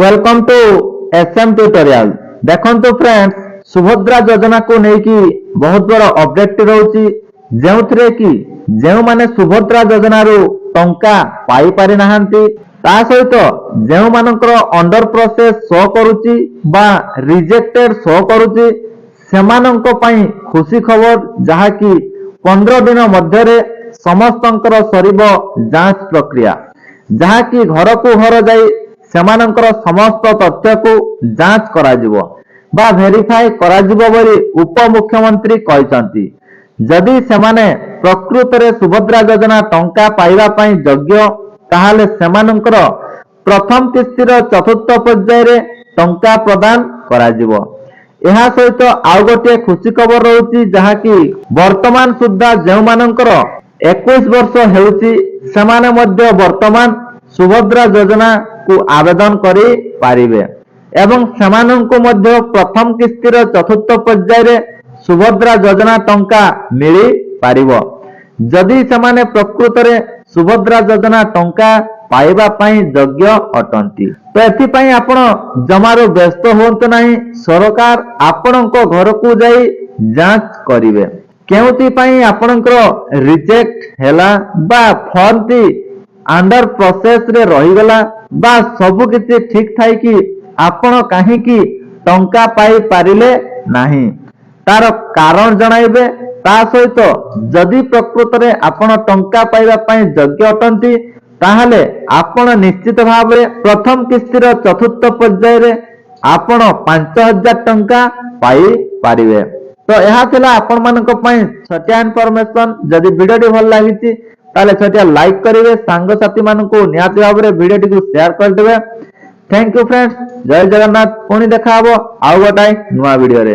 Welcome to SM tutorial. देखंतु friends, Subhadra योजना को लेकी बहुत बड़ा अपडेट रहउची, जेउथरे कि जेउ माने सुभद्रा योजना रो टंका पाई पारि नाहंती, ता सहित जेउ मानकर अंडर प्रोसेस शो करूची बा रिजेक्टेड शो करूची, सेमानंक पई खुशी खबर जहा कि 15 दिन मध्य रे समस्तंकर सरीब जांच प्रक्रिया, जहा कि घर को घर जाई सेमानंकर समस्त तथ्य को जांच करा जिवो बा वेरीफाई करा जिवो बोली उप मुख्यमंत्री कहचंती। जदि सेमाने प्रकृत रे सुभद्रा योजना टंका पाइबा पई योग्य, ताहाले सेमानंकर प्रथम किस्तीर चतुर्थ पर्याय रे टंका प्रदान करा जिवो। एहा सहित आउ गोटे खुशी खबर रहउची, जहा कि वर्तमान सुद्धा जेउ मानंकर 21 वर्ष हेउची सेमाने मध्य वर्तमान सुभद्रा योजना को आवेदन करी पारिबे एवं सेमानंको मध्य प्रथम किस्तीर चतुर्थ पर्याय रे सुभद्रा योजना टंका मिली पारिबो। जदि सेमाने प्रकृत रे सुभद्रा योजना टंका पाइबा पई योग्य अटंती, तो एथि पई आपण जमारो व्यस्त होंत नाही। सरकार आपणको घर को जाई जांच करिवे केउति पई आपणकर रिजेक्ट हैला बा फॉर्म ती अंडर प्रोसेस रे रही गला बा सब किछि ठीक थाई कि आपण काहे कि टंका पाई पारिले नाही, तार कारण जणाइबे। ता सहित जदि प्रकृत रे आपण टंका पाइबा पई योग्य अटंती, ताहाले आपण निश्चित भाव रे प्रथम किस्तीर चतुर्थ पर्याय रे आपण 5000 टंका पाई पारिबे। तो यह थिला आपण मानक पई छटिया इन्फॉर्मेशन। जदि वीडियो भल लागिछि ताले छटिया लाइक करिवे, सांग साथी मानकु नियाति भाबरे वीडियो टिकु शेयर कर देबे। थैंक यू फ्रेंड्स, जय जगन्नाथ। पुणी देखा हबो आउ गोटाय नुवा वीडियो रे।